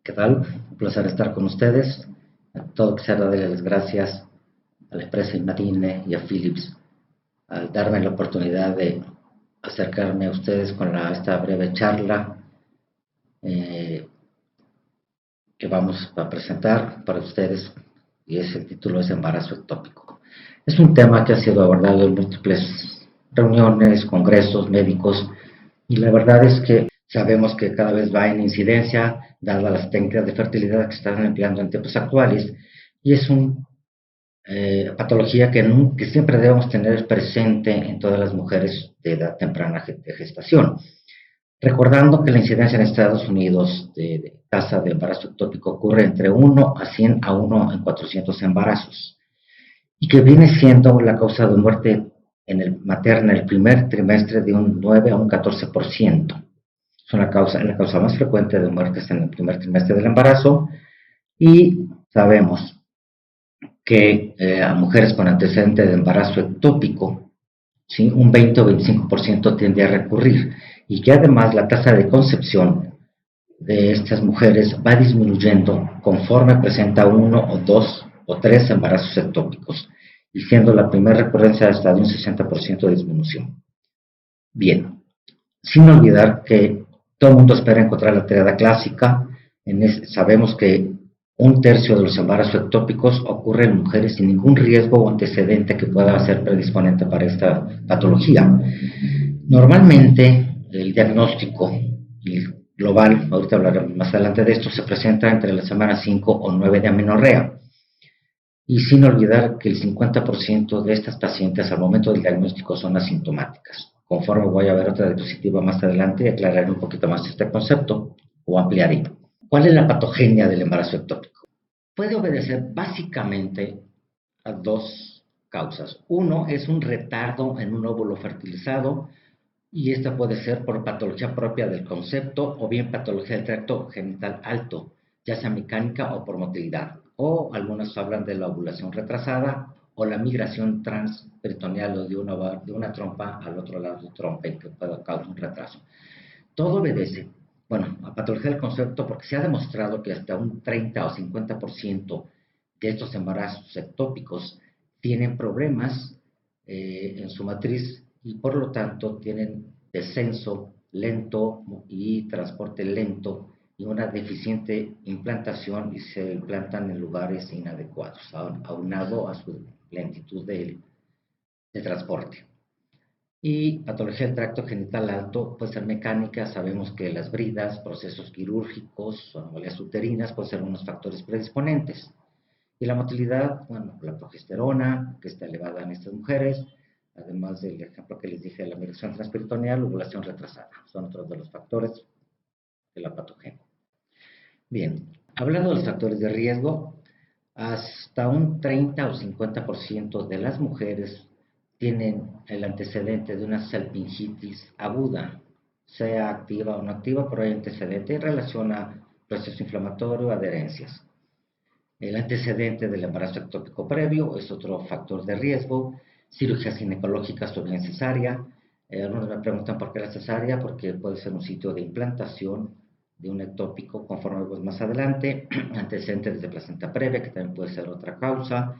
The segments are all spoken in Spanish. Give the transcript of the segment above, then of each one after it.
¿Qué tal? Un placer estar con ustedes. A todo quisiera darles las gracias a la empresa Imadine y a Philips al darme la oportunidad de acercarme a ustedes con esta breve charla eh, que vamos a presentar para ustedes y el título es embarazo ectópico. Es un tema que ha sido abordado en múltiples reuniones, congresos médicos y la verdad es que sabemos que cada vez va en incidencia, dadas las técnicas de fertilidad que se están empleando en tiempos actuales, y es una patología que siempre debemos tener presente en todas las mujeres de edad temprana de gestación. Recordando que la incidencia en Estados Unidos de tasa de embarazo ectópico ocurre entre 1 a 100 a 1 en 400 embarazos, y que viene siendo la causa de muerte materna en el primer trimestre de un 9 a un 14%. Son la causa más frecuente de muertes en el primer trimestre del embarazo y sabemos que a mujeres con antecedente de embarazo ectópico, ¿sí? Un 20 o 25% tiende a recurrir y que además la tasa de concepción de estas mujeres va disminuyendo conforme presenta uno o dos o tres embarazos ectópicos y siendo la primera recurrencia hasta de un 60% de disminución. Bien, sin olvidar que todo el mundo espera encontrar la triada clásica. Sabemos que un tercio de los embarazos ectópicos ocurre en mujeres sin ningún riesgo o antecedente que pueda ser predisponente para esta patología. Normalmente el diagnóstico global, ahorita hablaremos más adelante de esto, se presenta entre la semana 5 o 9 de amenorrea. Y sin olvidar que el 50% de estas pacientes al momento del diagnóstico son asintomáticas. Conforme voy a ver otra diapositiva más adelante, aclararé un poquito más este concepto o ampliaré. ¿Cuál es la patogenia del embarazo ectópico? Puede obedecer básicamente a dos causas. Uno es un retardo en un óvulo fertilizado y esta puede ser por patología propia del concepto o bien patología del tracto genital alto, ya sea mecánica o por motilidad. O algunos hablan de la ovulación retrasada o la migración transperitoneal o de una trompa al otro lado de trompa y que puede causar un retraso. Todo obedece, a patología del concepto porque se ha demostrado que hasta un 30 o 50% de estos embarazos ectópicos tienen problemas en su matriz y por lo tanto tienen descenso lento y transporte lento y una deficiente implantación y se implantan en lugares inadecuados, aunado a su lentitud de transporte. Y patología del tracto genital alto puede ser mecánica, sabemos que las bridas, procesos quirúrgicos, anomalias uterinas pueden ser unos factores predisponentes. Y la motilidad, la progesterona, que está elevada en estas mujeres, además del ejemplo que les dije de la migración transperitoneal, ovulación retrasada, son otros de los factores de la patogenia. Bien, hablando de los factores de riesgo, hasta un 30 o 50% de las mujeres tienen el antecedente de una salpingitis aguda, sea activa o no activa, pero hay antecedente en relación a proceso inflamatorio o adherencias. El antecedente del embarazo ectópico previo es otro factor de riesgo, cirugías ginecológicas o bien cesárea. Algunos me preguntan por qué la cesárea, porque puede ser un sitio de implantación de un ectópico conforme vemos más adelante, antecedentes de placenta previa, que también puede ser otra causa.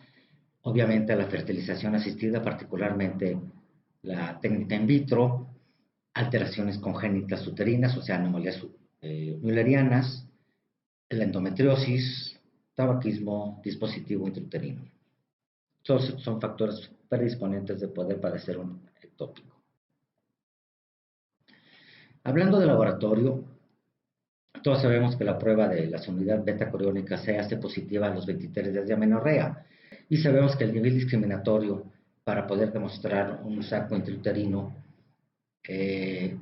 Obviamente la fertilización asistida, particularmente la técnica in vitro, alteraciones congénitas uterinas, o sea, anomalías müllerianas, la endometriosis, tabaquismo, dispositivo intrauterino. Todos son factores predisponentes de poder padecer un ectópico. Hablando de laboratorio, todos sabemos que la prueba de la unidad beta-coriónica se hace positiva a los 23 días de amenorrea y sabemos que el nivel discriminatorio para poder demostrar un saco intrauterino debe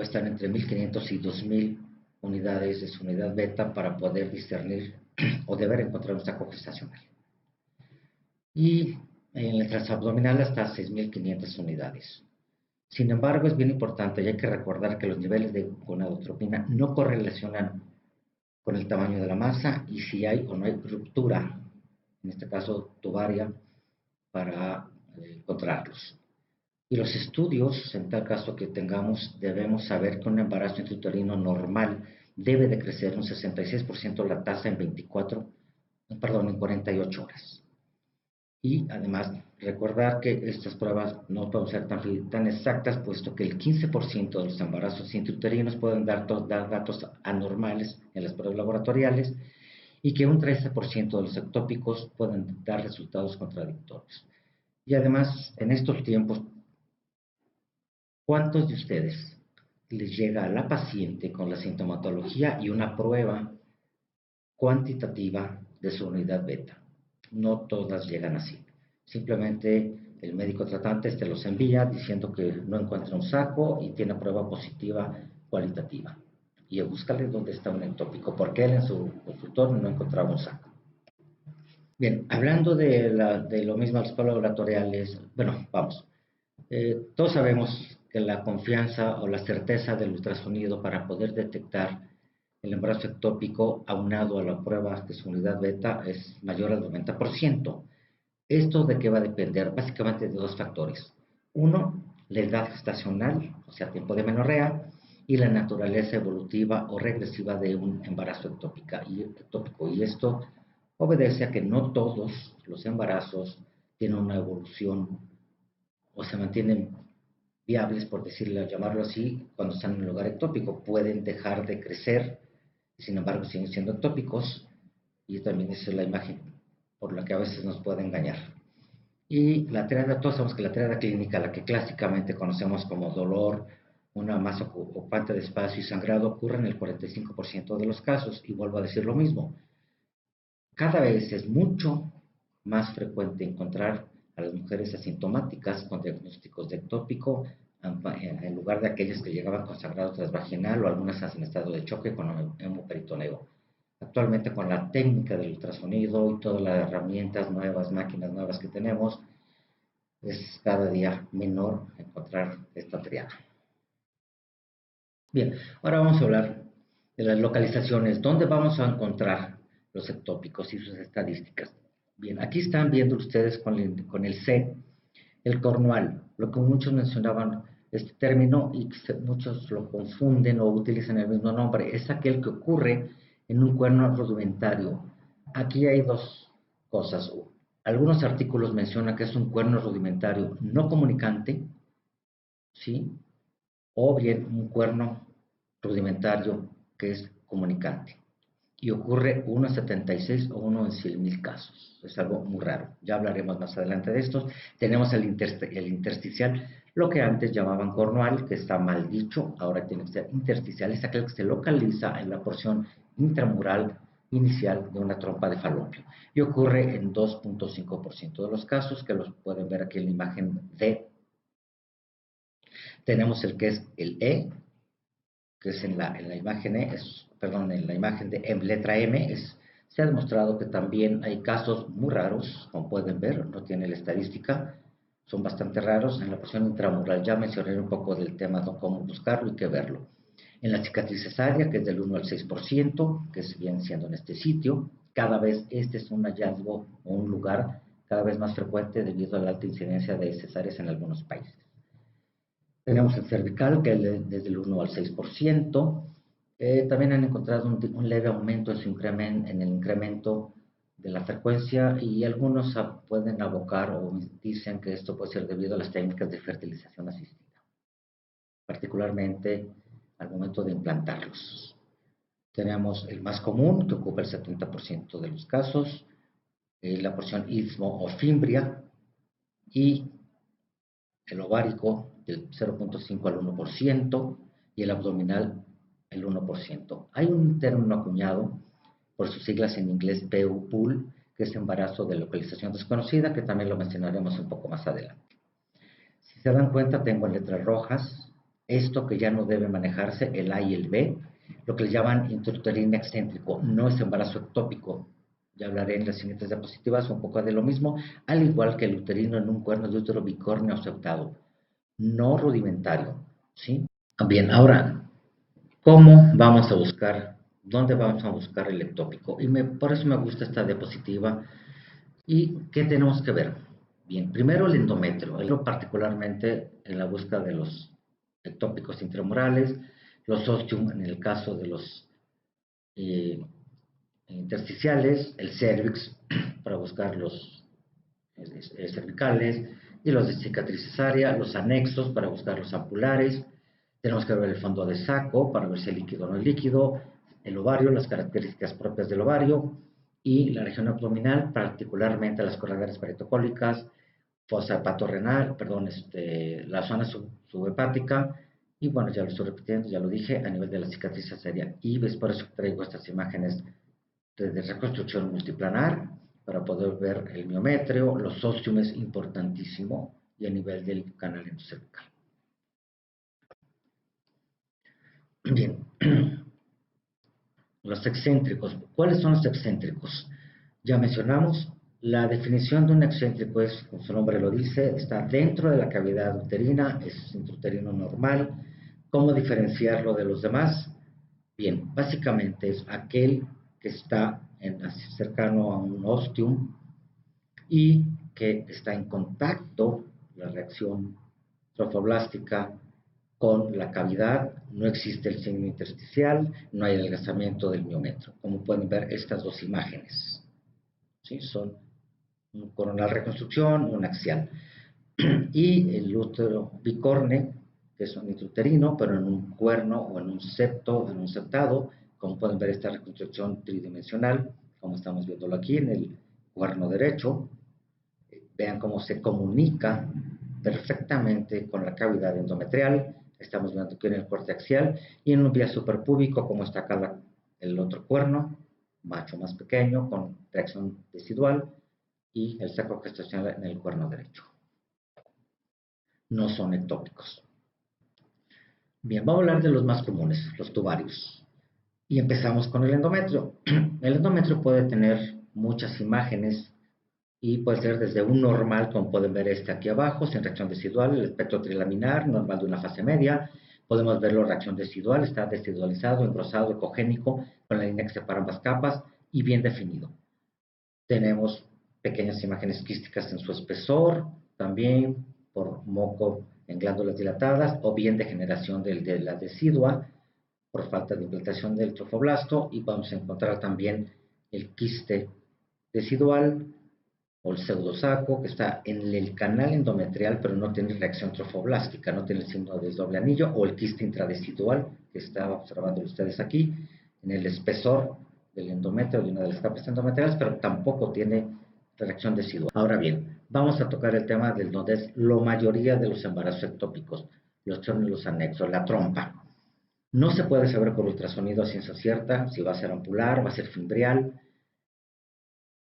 estar entre 1500 y 2000 unidades de su unidad beta para poder discernir o deber encontrar un saco gestacional. Y en el transabdominal hasta 6500 unidades. Sin embargo, es bien importante y hay que recordar que los niveles de gonadotropina no correlacionan con el tamaño de la masa y si hay o no hay ruptura, en este caso tubaria, para encontrarlos. Y los estudios, en tal caso que tengamos, debemos saber que un embarazo intrauterino normal debe de crecer un 66% la tasa en 48 horas. Y además, recordar que estas pruebas no pueden ser tan exactas, puesto que el 15% de los embarazos intrauterinos pueden dar datos anormales en las pruebas laboratoriales y que un 13% de los ectópicos pueden dar resultados contradictorios. Y además, en estos tiempos, ¿cuántos de ustedes les llega a la paciente con la sintomatología y una prueba cuantitativa de su unidad beta? No todas llegan así. Simplemente el médico tratante te los envía diciendo que no encuentra un saco y tiene prueba positiva cualitativa. Y búscale dónde está un ectópico, porque él en su consultorio no encontraba un saco. Bien, hablando de lo mismo de las pruebas laboratoriales, bueno, vamos. Todos sabemos que la confianza o la certeza del ultrasonido para poder detectar el embarazo ectópico aunado a la prueba de su unidad beta es mayor al 90%. ¿Esto de qué va a depender? Básicamente de dos factores. Uno, la edad gestacional, o sea, tiempo de menorrea, y la naturaleza evolutiva o regresiva de un embarazo ectópico. Y esto obedece a que no todos los embarazos tienen una evolución o se mantienen viables, por llamarlo así, cuando están en el lugar ectópico. Pueden dejar de crecer, sin embargo siguen siendo ectópicos, y también esa es la imagen por la que a veces nos puede engañar. Y la triada, todos sabemos que la triada clínica, la que clásicamente conocemos como dolor, una masa ocupante de espacio y sangrado, ocurre en el 45% de los casos. Y vuelvo a decir lo mismo, cada vez es mucho más frecuente encontrar a las mujeres asintomáticas con diagnósticos de ectópico en lugar de aquellas que llegaban con sangrado transvaginal o algunas en estado de choque con hemoperitoneo. Actualmente, con la técnica del ultrasonido y todas las herramientas nuevas, máquinas nuevas que tenemos, es cada día menor encontrar esta triada. Bien, ahora vamos a hablar de las localizaciones. ¿Dónde vamos a encontrar los ectópicos y sus estadísticas? Bien, aquí están viendo ustedes con el C, el cornual, lo que muchos mencionaban este término y muchos lo confunden o utilizan el mismo nombre. Es aquel que ocurre en un cuerno rudimentario. Aquí hay dos cosas. Algunos artículos mencionan que es un cuerno rudimentario no comunicante, ¿sí? O bien un cuerno rudimentario que es comunicante. Y ocurre 1 en 76 o 1 en 100,000 casos. Es algo muy raro. Ya hablaremos más adelante de estos. Tenemos el intersticial, lo que antes llamaban cornual, que está mal dicho, ahora tiene que ser intersticial. Es aquel que se localiza en la porción intramural inicial de una trompa de falopio. Y ocurre en 2.5% de los casos, que los pueden ver aquí en la imagen D. Tenemos el que es el E, que es en la imagen E, en la imagen de letra M, se ha demostrado que también hay casos muy raros, como pueden ver, no tiene la estadística, son bastante raros en la porción intramural. Ya mencioné un poco del tema de cómo buscarlo y qué verlo. En la cicatriz cesárea, que es del 1 al 6%, que se viene siendo en este sitio, cada vez este es un hallazgo o un lugar cada vez más frecuente debido a la alta incidencia de cesáreas en algunos países. Tenemos el cervical, que es desde el 1 al 6%. También han encontrado un leve aumento en el incremento de la frecuencia, y algunos pueden abocar o dicen que esto puede ser debido a las técnicas de fertilización asistida, particularmente al momento de implantarlos. Tenemos el más común, que ocupa el 70% de los casos, la porción istmo o fimbria, y el ovárico del 0.5 al 1%, y el abdominal el 1%. Hay un término acuñado por sus siglas en inglés PUL, que es embarazo de localización desconocida, que también lo mencionaremos un poco más adelante. Si se dan cuenta, tengo en letras rojas esto que ya no debe manejarse, el A y el B, lo que le llaman intrauterino excéntrico. No es embarazo ectópico. Ya hablaré en las siguientes diapositivas un poco de lo mismo, al igual que el uterino en un cuerno de útero bicórneo septado, no rudimentario, ¿sí? Bien, ahora, ¿cómo vamos a buscar? ¿Dónde vamos a buscar el ectópico? Por eso me gusta esta diapositiva. ¿Y qué tenemos que ver? Bien, primero el endometrio, particularmente en la búsqueda de los ectópicos intramurales, los ostium en el caso de los intersticiales, el cervix para buscar los cervicales y los de cicatriz cesárea, los anexos para buscar los ampulares. Tenemos que ver el fondo de saco para ver si es líquido o no es líquido, el ovario, las características propias del ovario y la región abdominal, particularmente las corredores paretocólicas, fosa hepatorrenal, perdón, la zona subhepática. Y bueno, ya lo estoy repitiendo, ya lo dije, a nivel de la cicatriz cesárea. Y es por eso que traigo estas imágenes de reconstrucción multiplanar para poder ver el miometrio, los ósteos, importantísimo, y a nivel del canal endocervical. Bien, los excéntricos. ¿Cuáles son los excéntricos? Ya mencionamos, la definición de un excéntrico es, como su nombre lo dice, está dentro de la cavidad uterina, es intrauterino normal. ¿Cómo diferenciarlo de los demás? Bien, básicamente es aquel que está cercano a un ostium y que está en contacto, la reacción trofoblástica, con la cavidad, no existe el signo intersticial, no hay adelgazamiento del miometrio. Como pueden ver estas dos imágenes, ¿sí? Son un coronal reconstrucción, un axial. Y el útero bicorne, que es un intrauterino, pero en un cuerno o en un septo, en un septado, como pueden ver esta reconstrucción tridimensional, como estamos viéndolo aquí en el cuerno derecho. Vean cómo se comunica perfectamente con la cavidad endometrial. Estamos viendo aquí en el corte axial y en un vía superpúbico, como está acá el otro cuerno, macho más pequeño, con reacción decidual, y el saco gestacional en el cuerno derecho. No son ectópicos. Bien, vamos a hablar de los más comunes, los tubarios. Y empezamos con el endometrio. El endometrio puede tener muchas imágenes y puede ser desde un normal, como pueden ver aquí abajo, sin reacción decidual, el espectro trilaminar, normal de una fase media. Podemos verlo reacción decidual, está decidualizado, engrosado, ecogénico, con la línea que separa ambas capas y bien definido. Tenemos pequeñas imágenes quísticas en su espesor, también por moco en glándulas dilatadas, o bien degeneración de la decidua por falta de implantación del trofoblasto, y vamos a encontrar también el quiste decidual o el pseudosaco, que está en el canal endometrial, pero no tiene reacción trofoblástica, no tiene el signo del doble anillo, o el quiste intradecidual, que está observando ustedes aquí, en el espesor del endometrio, de una de las capas endometriales, pero tampoco tiene reacción decidual. Ahora bien, vamos a tocar el tema del donde es la mayoría de los embarazos ectópicos, los los anexos, la trompa. No se puede saber por ultrasonido a ciencia cierta si va a ser ampular, va a ser fimbrial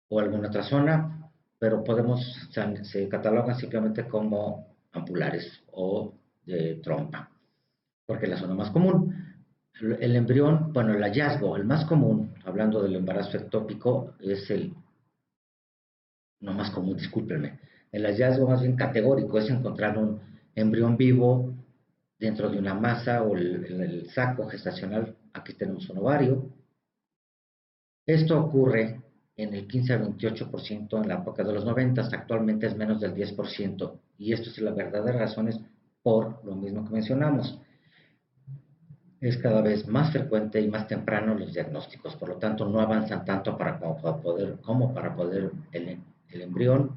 o alguna otra zona, pero se catalogan simplemente como ampulares o de trompa, porque es la zona más común. El embrión, bueno, el hallazgo, el más común, hablando del embarazo ectópico, es no más común, discúlpenme, el hallazgo más bien categórico es encontrar un embrión vivo dentro de una masa o el saco gestacional. Aquí tenemos un ovario. Esto ocurre en el 15 a 28% en la época de los 90, actualmente es menos del 10%, y esto es la verdadera razón es por lo mismo que mencionamos. Es cada vez más frecuente y más temprano los diagnósticos, por lo tanto no avanzan tanto como para poder el embrión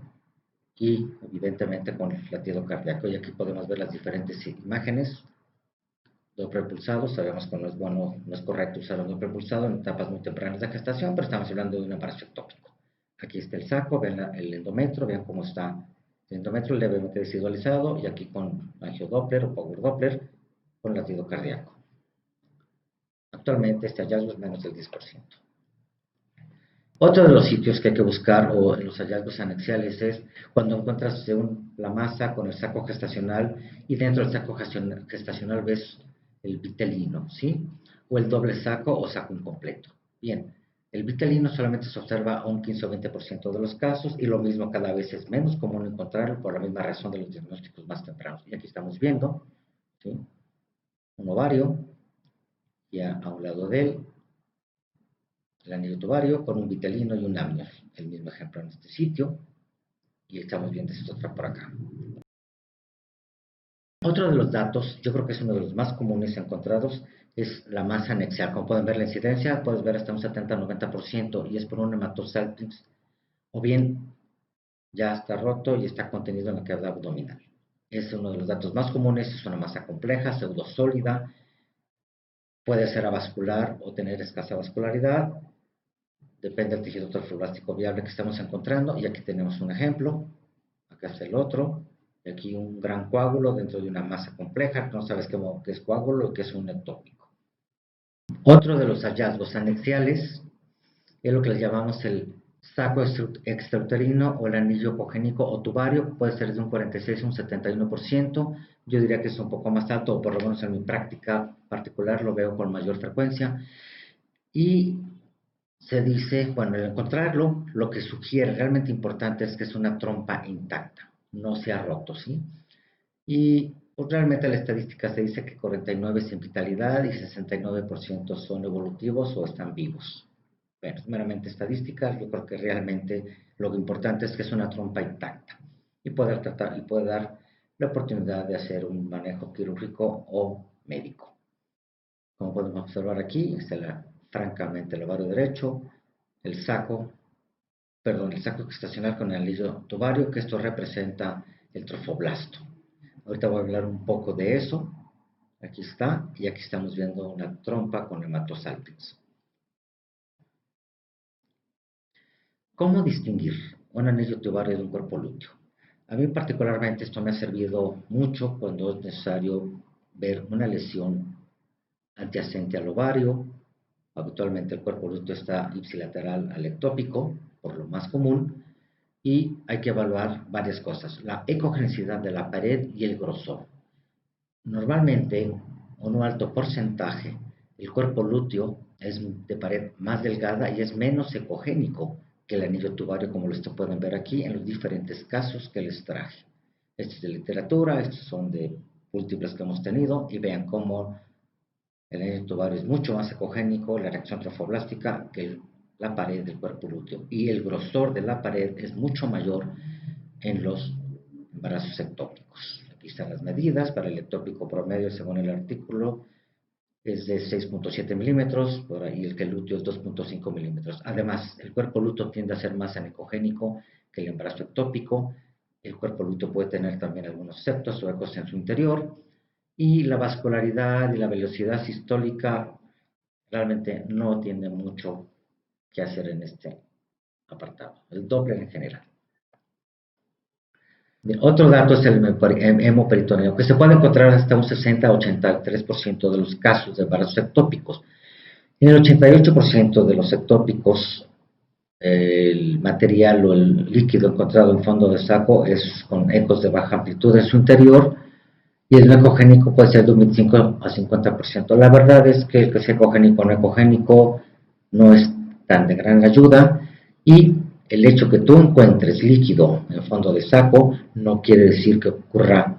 y evidentemente con el latido cardíaco. Y aquí podemos ver las diferentes imágenes. Doppler pulsado, sabemos que no es bueno, no es correcto usar un Doppler pulsado en etapas muy tempranas de gestación, pero estamos hablando de un embarazo ectópico. Aquí está el saco, ven el endometrio, vean cómo está el endometrio levemente desigualizado, y aquí con angiodoppler o power doppler con latido cardíaco. Actualmente este hallazgo es menos del 10%. Otro de los sitios que hay que buscar, o en los hallazgos anexiales, es cuando encuentras la masa con el saco gestacional y dentro del saco gestacional ves el vitelino, ¿sí? O el doble saco o saco incompleto. Bien, el vitelino solamente se observa a un 15 o 20% de los casos, y lo mismo cada vez es menos común encontrarlo por la misma razón de los diagnósticos más tempranos. Y aquí estamos viendo, ¿sí?, un ovario, y a un lado de él el anillo tubario con un vitelino y un amnios. El mismo ejemplo en este sitio, y estamos viendo esto otra por acá. Otro de los datos, yo creo que es uno de los más comunes encontrados, es la masa anexial. Como pueden ver la incidencia, puedes ver hasta un 70-90% y es por un hematosalpinx, o bien ya está roto y está contenido en la cavidad abdominal. Es uno de los datos más comunes, es una masa compleja, pseudosólida, puede ser avascular o tener escasa vascularidad, depende del tejido trofoblástico viable que estamos encontrando, y aquí tenemos un ejemplo, acá está el otro, y aquí un gran coágulo dentro de una masa compleja, no sabes qué es coágulo y qué es un ectópico. Otro de los hallazgos anexiales es lo que les llamamos el saco extrauterino o el anillo epogénico o tubario, puede ser de un 46 a un 71%, yo diría que es un poco más alto, o por lo menos en mi práctica particular lo veo con mayor frecuencia, y se dice, bueno, al encontrarlo, lo que sugiere realmente importante es que es una trompa intacta, no se ha roto, ¿sí? Y pues, realmente la estadística se dice que 49 sin vitalidad y 69% son evolutivos o están vivos. Bueno, es meramente estadística, yo creo que realmente lo importante es que es una trompa intacta y poder tratar y puede dar la oportunidad de hacer un manejo quirúrgico o médico. Como podemos observar aquí, está francamente el ovario derecho, el saco gestacional con el anillo tubario, que esto representa el trofoblasto. Ahorita voy a hablar un poco de eso. Aquí está, y aquí estamos viendo una trompa con hematosalpinx. ¿Cómo distinguir un anillo tubario de un cuerpo lúteo? A mí particularmente esto me ha servido mucho cuando es necesario ver una lesión adyacente al ovario. Habitualmente el cuerpo lúteo está ipsilateral al ectópico, por lo más común, y hay que evaluar varias cosas: la ecogenicidad de la pared y el grosor. Normalmente, un alto porcentaje, el cuerpo lúteo es de pared más delgada y es menos ecogénico que el anillo tubario, como lo pueden ver aquí en los diferentes casos que les traje. Esto es de literatura, estos son de múltiples que hemos tenido, y vean cómo el anillo tubario es mucho más ecogénico, la reacción trofoblástica, que la pared del cuerpo lúteo, y el grosor de la pared es mucho mayor en los embarazos ectópicos. Aquí están las medidas para el ectópico promedio, según el artículo, es de 6.7 milímetros, por ahí el que el lúteo es 2.5 milímetros. Además, el cuerpo lúteo tiende a ser más anecogénico que el embarazo ectópico. El cuerpo lúteo puede tener también algunos septos o ecos en su interior, y la vascularidad y la velocidad sistólica realmente no tiene mucho que hacer en este apartado. El Doppler en general. Otro dato es el hemoperitoneo, que se puede encontrar hasta un 60-83% de los casos de embarazos ectópicos. En el 88% de los ectópicos, el material o el líquido encontrado en fondo de saco es con ecos de baja amplitud en su interior, y el no ecogénico puede ser de un 25 a 50%. La verdad es que el que sea ecogénico o no ecogénico no es tan de gran ayuda, y el hecho que tú encuentres líquido en fondo de saco no quiere decir que ocurra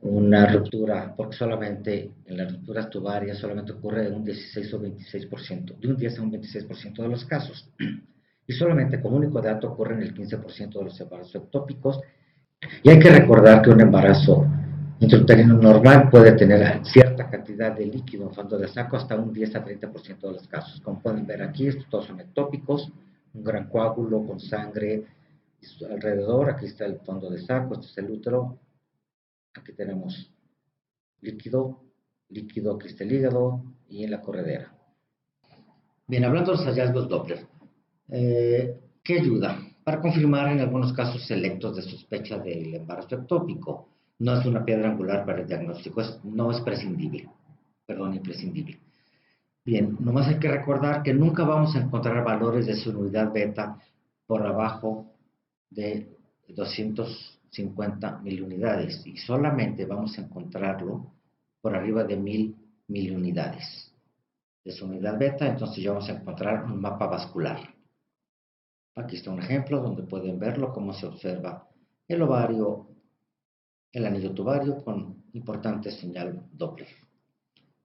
una ruptura, porque solamente en las rupturas tubarias solamente ocurre en un 16 o 26%, de un 10 a un 26% de los casos. Y solamente como único dato ocurre en el 15% de los embarazos ectópicos. Y hay que recordar que un embarazo intrauterino normal puede tener cierta cantidad de líquido en fondo de saco, hasta un 10 a 30% de los casos. Como pueden ver aquí, estos todos son ectópicos, un gran coágulo con sangre alrededor. Aquí está el fondo de saco, este es el útero. Aquí tenemos líquido, aquí está el hígado y en la corredera. Bien, hablando de los hallazgos Doppler, ¿qué ayuda? Para confirmar en algunos casos selectos de sospecha del embarazo ectópico. No es una piedra angular para el diagnóstico, no es imprescindible. Bien, nomás hay que recordar que nunca vamos a encontrar valores de su unidad beta por abajo de 250 miliunidades, y solamente vamos a encontrarlo por arriba de 1000 miliunidades de su unidad beta. Entonces ya vamos a encontrar un mapa vascular. Aquí está un ejemplo donde pueden verlo, cómo se observa el ovario, el anillo tubario con importante señal Doppler.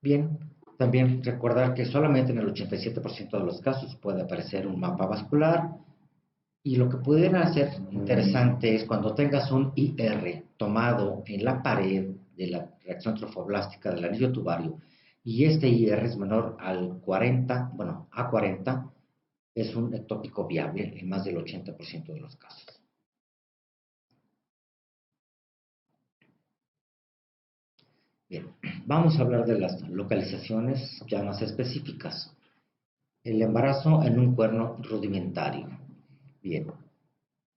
Bien, también recordar que solamente en el 87% de los casos puede aparecer un mapa vascular, y lo que pudiera ser interesante es cuando tengas un IR tomado en la pared de la reacción trofoblástica del anillo tubario y este IR es menor al 40, bueno, a 40, es un ectópico viable en más del 80% de los casos. Bien, vamos a hablar de las localizaciones ya más específicas. El embarazo en un cuerno rudimentario. Bien,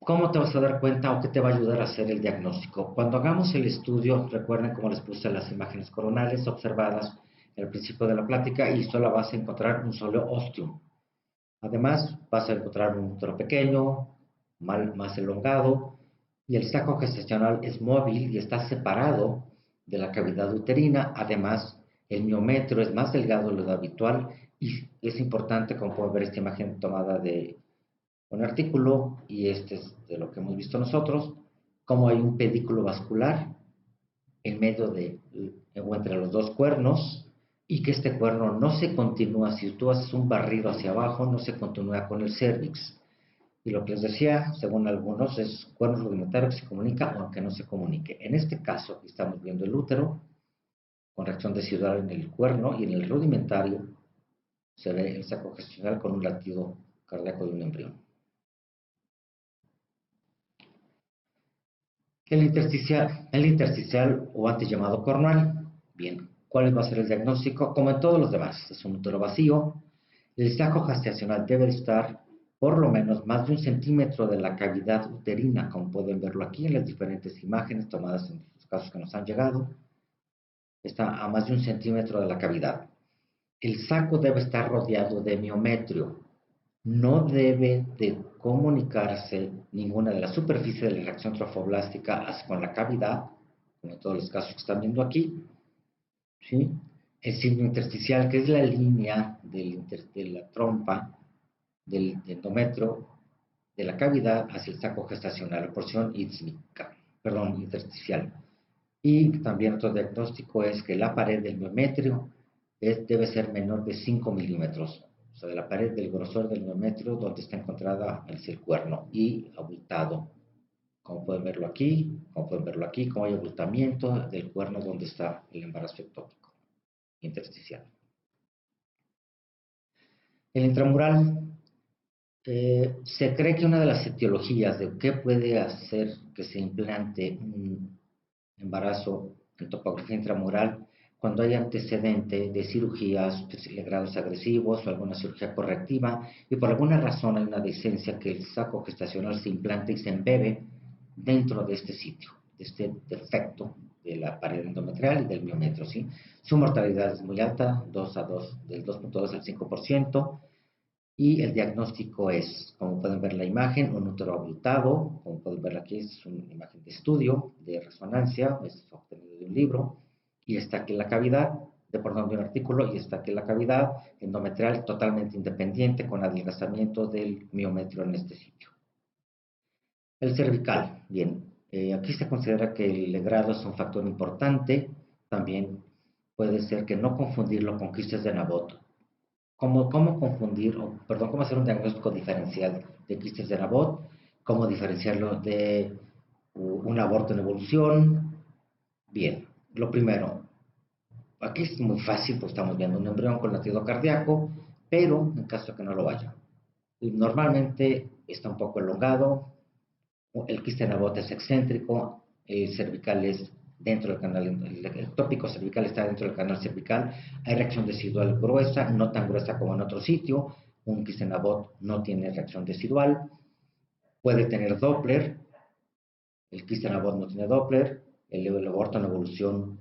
¿cómo te vas a dar cuenta o qué te va a ayudar a hacer el diagnóstico? Cuando hagamos el estudio, recuerden cómo les puse las imágenes coronales observadas al principio de la plática y solo vas a encontrar un solo ostium. Además, vas a encontrar un útero pequeño, más elongado, y el saco gestacional es móvil y está separado de la cavidad uterina. Además, el miometrio es más delgado de lo habitual y es importante, como pueden ver esta imagen tomada de un artículo, y este es de lo que hemos visto nosotros, como hay un pedículo vascular en medio de o entre los dos cuernos, y que este cuerno no se continúa, si tú haces un barrido hacia abajo, no se continúa con el cervix. Y lo que les decía, según algunos, es cuerno rudimentario que se comunica o aunque no se comunique. En este caso, aquí estamos viendo el útero con reacción decidual en el cuerno, y en el rudimentario se ve el saco gestacional con un latido cardíaco de un embrión. El intersticial o antes llamado cornual. Bien, ¿cuál va a ser el diagnóstico? Como en todos los demás, es un útero vacío. El saco gestacional debe estar por lo menos más de 1 centímetro de la cavidad uterina, como pueden verlo aquí en las diferentes imágenes tomadas en los casos que nos han llegado. Está a más de 1 centímetro de la cavidad. El saco debe estar rodeado de miometrio. No debe de comunicarse ninguna de las superficies de la reacción trofoblástica con la cavidad, como en todos los casos que están viendo aquí, ¿sí? El signo intersticial, que es la línea de la trompa del endometrio de la cavidad hacia el saco gestacional, la porción ísmica, perdón, intersticial. Y también otro diagnóstico es que la pared del miometrio debe ser menor de 5 milímetros, o sea, de la pared del grosor del miometrio donde está encontrada el cuerno, y abultado. Como pueden verlo aquí, como hay abultamiento del cuerno donde está el embarazo ectópico intersticial. El intramural, se cree que una de las etiologías de qué puede hacer que se implante un embarazo en topografía intramural, cuando hay antecedente de cirugías de grados agresivos o alguna cirugía correctiva, y por alguna razón hay una dehiscencia, que el saco gestacional se implante y se embebe dentro de este sitio, de este defecto de la pared endometrial y del miometrio, ¿sí? Su mortalidad es muy alta, del 2.2 al 5%, y el diagnóstico es, como pueden ver en la imagen, un útero abultado. Como pueden ver aquí, es una imagen de estudio, de resonancia, es obtenido de un libro, y está aquí la cavidad, de un artículo, y está aquí la cavidad endometrial totalmente independiente, con adelgazamiento del miometrio en este sitio. El cervical, bien, aquí se considera que el grado es un factor importante. También puede ser que no confundirlo con quistes de Nabot. ¿Cómo hacer un diagnóstico diferencial de quistes de Nabot? ¿Cómo diferenciarlo de un aborto en evolución? Bien, lo primero, aquí es muy fácil, pues estamos viendo un embrión con latido cardíaco, pero en caso de que no lo haya, normalmente está un poco elongado, el quiste de Nabot es excéntrico, el cervical es dentro del canal, el ectópico cervical está dentro del canal cervical, hay reacción decidual gruesa, no tan gruesa como en otro sitio. Un quiste de Nabot no tiene reacción decidual, puede tener Doppler, el quiste de Nabot no tiene Doppler, el aborto en evolución,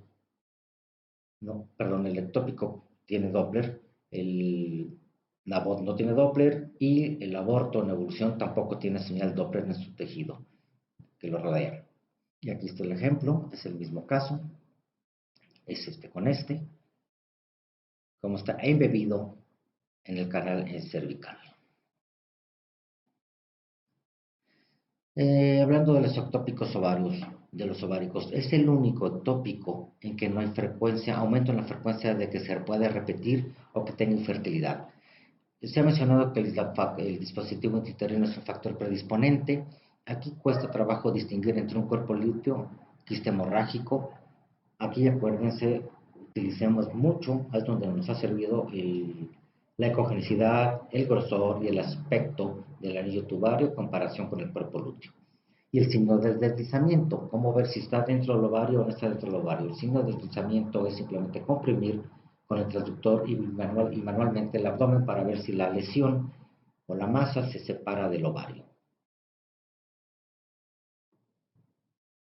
no, perdón, el ectópico tiene Doppler, el Nabot no tiene Doppler, y el aborto en evolución tampoco tiene señal Doppler en su tejido que lo rodea. Y aquí está el ejemplo, es el mismo caso, es este con este, como está embebido en el canal cervical. Hablando de los ectópicos ovarios, de los ováricos, es el único ectópico en que no hay aumento en la frecuencia de que se puede repetir o que tenga infertilidad. Se ha mencionado que el dispositivo intrauterino es un factor predisponente. Aquí cuesta trabajo distinguir entre un cuerpo lúteo, quiste hemorrágico. Aquí acuérdense utilicemos mucho es donde nos ha servido la ecogenicidad, el grosor y el aspecto del anillo tubario en comparación con el cuerpo lúteo. Y el signo del deslizamiento, cómo ver si está dentro del ovario o no está dentro del ovario. El signo del deslizamiento es simplemente comprimir con el transductor y manualmente el abdomen para ver si la lesión o la masa se separa del ovario.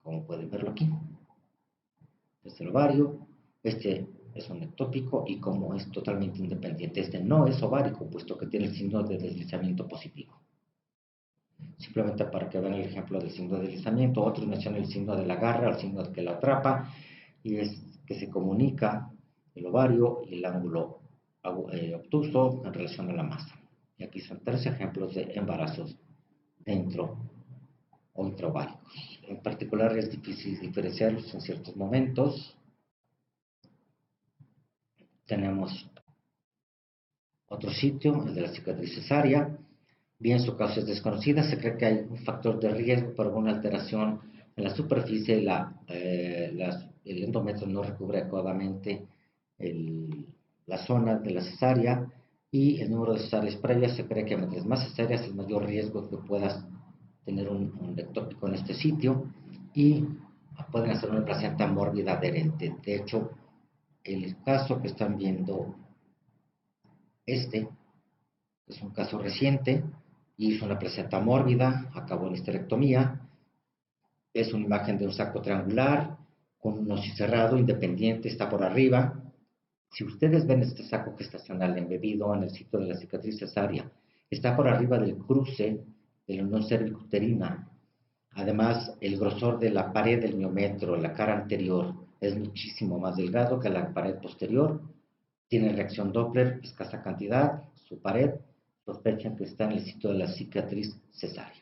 Como pueden verlo aquí. Este es el ovario, este es un ectópico y como es totalmente independiente, este no es ovárico, puesto que tiene el signo de deslizamiento positivo. Simplemente para que vean el ejemplo del signo de deslizamiento, otros mencionan el signo de la garra, el signo que la atrapa, y es que se comunica el ovario y el ángulo obtuso en relación a la masa. Y aquí son 3 ejemplos de embarazos dentro o intraováricos. En particular es difícil diferenciarlos en ciertos momentos. Tenemos otro sitio, el de la cicatriz cesárea. Bien, su causa es desconocida. Se cree que hay un factor de riesgo por alguna alteración en la superficie. El endometrio no recubre adecuadamente la zona de la cesárea y el número de cesáreas previas. Se cree que mientras más cesáreas, el mayor riesgo que puedas tener un ectópico en este sitio y pueden hacer una placenta mórbida adherente. De hecho, el caso que están viendo, este es un caso reciente, hizo una placenta mórbida, acabó en histerectomía. Es una imagen de un saco triangular con un ocio cerrado, independiente, está por arriba. Si ustedes ven este saco gestacional embebido en el sitio de la cicatriz cesárea, está por arriba del cruce de la unión cervicuterina. Además, el grosor de la pared del miometro, la cara anterior, es muchísimo más delgado que la pared posterior. Tiene reacción Doppler, escasa cantidad, su pared. Sospechan que está en el sitio de la cicatriz cesárea.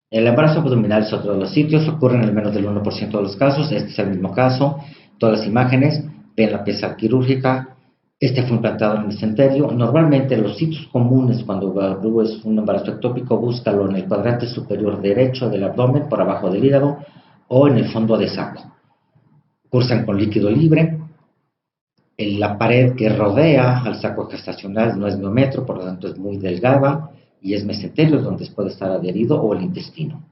El embarazo abdominal es otro de los sitios, ocurre en el menos del 1% de los casos. Este es el mismo caso. Todas las imágenes, ven la pieza quirúrgica. Este fue implantado en el mesenterio. Normalmente los sitios comunes cuando es un embarazo ectópico, búscalo en el cuadrante superior derecho del abdomen, por abajo del hígado, o en el fondo de saco. Cursan con líquido libre. La pared que rodea al saco gestacional no es miometro, por lo tanto es muy delgada y es mesenterio donde puede estar adherido o el intestino.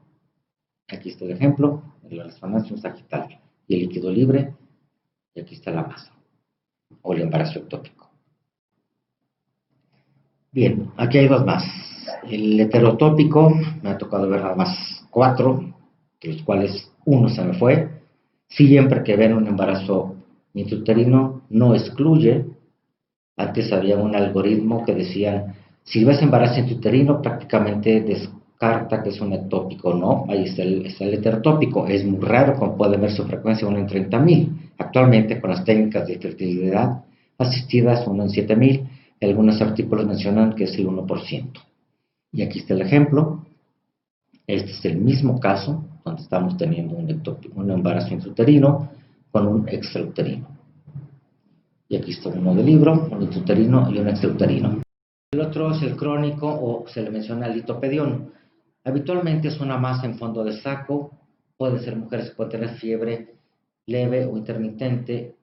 Aquí está el ejemplo de la resonancia sagital y el líquido libre, y aquí está la masa o el embarazo ectópico. Bien, aquí hay 2 más. El heterotópico, me ha tocado ver nada más 4, de los cuales uno se me fue. Siempre que ven un embarazo intrauterino, no excluye. Antes había un algoritmo que decían, si ves embarazo intrauterino, prácticamente descarta que es un ectópico. No, ahí está el heterotópico. Es muy raro, como puede ver su frecuencia, 1 en 30.000. Actualmente, con las técnicas de fertilidad asistidas, 1 en 7.000. Algunos artículos mencionan que es el 1%. Y aquí está el ejemplo. Este es el mismo caso, donde estamos teniendo un embarazo intrauterino con un extrauterino. Y aquí está uno del libro, un intrauterino y un extrauterino. El otro es el crónico, o se le menciona litopedión. Habitualmente es una masa en fondo de saco. Pueden ser mujeres que pueden tener fiebre leve o intermitente.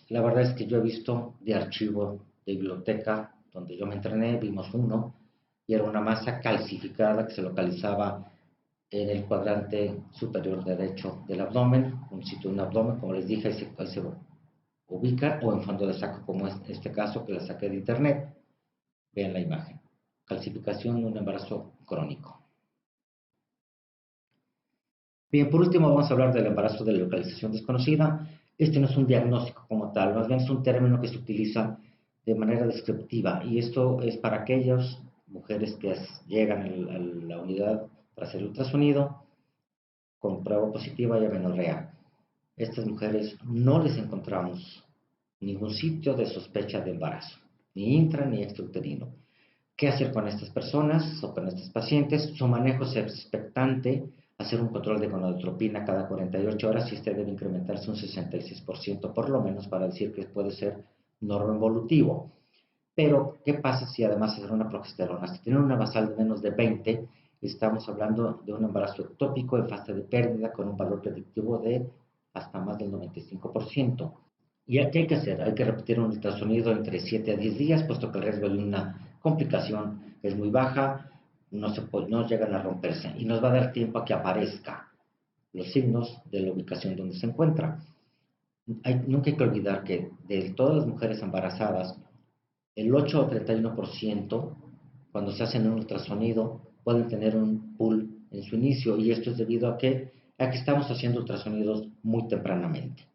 La verdad es que yo he visto de archivo de biblioteca, donde yo me entrené, vimos uno, y era una masa calcificada que se localizaba en el cuadrante superior derecho del abdomen, un sitio de un abdomen, como les dije, ahí se ubica, o en fondo de saco, como es este caso que la saqué de internet. Vean la imagen. Calcificación de un embarazo crónico. Bien, por último vamos a hablar del embarazo de localización desconocida. Este no es un diagnóstico como tal, más bien es un término que se utiliza de manera descriptiva, y esto es para aquellas mujeres que llegan a la unidad para hacer ultrasonido con prueba positiva y amenorrea. Estas mujeres no les encontramos ningún sitio de sospecha de embarazo, ni intra ni extrauterino. ¿Qué hacer con estas personas o con estos pacientes? Su manejo es expectante, hacer un control de gonadotropina cada 48 horas y este debe incrementarse un 66% por lo menos para decir que puede ser normoevolutivo. Pero, ¿qué pasa si además hacer una progesterona? Si tienen una basal de menos de 20, estamos hablando de un embarazo ectópico en fase de pérdida con un valor predictivo de hasta más del 95%. ¿Y qué hay que hacer? Hay que repetir un ultrasonido entre 7 a 10 días, puesto que el riesgo de una complicación es muy baja, no llegan a romperse y nos va a dar tiempo a que aparezca los signos de la ubicación donde se encuentra. Nunca hay que olvidar que de todas las mujeres embarazadas, el 8 o 31%, cuando se hacen un ultrasonido, pueden tener un PUL en su inicio, y esto es debido a que estamos haciendo ultrasonidos muy tempranamente.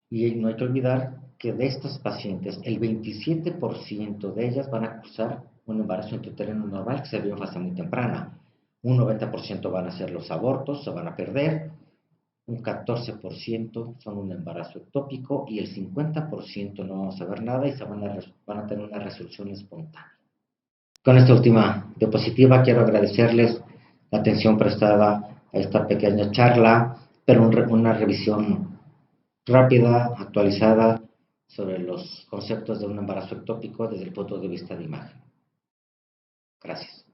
Y no hay que olvidar que de estas pacientes, el 27% de ellas van a cursar un embarazo intrauterino normal que se vio en fase muy temprana. Un 90% van a ser los abortos, se van a perder. Un 14% son un embarazo ectópico y el 50% no vamos a ver nada y van a tener una resolución espontánea. Con esta última diapositiva quiero agradecerles la atención prestada a esta pequeña charla, pero una revisión rápida, actualizada sobre los conceptos de un embarazo ectópico desde el punto de vista de imagen. Gracias.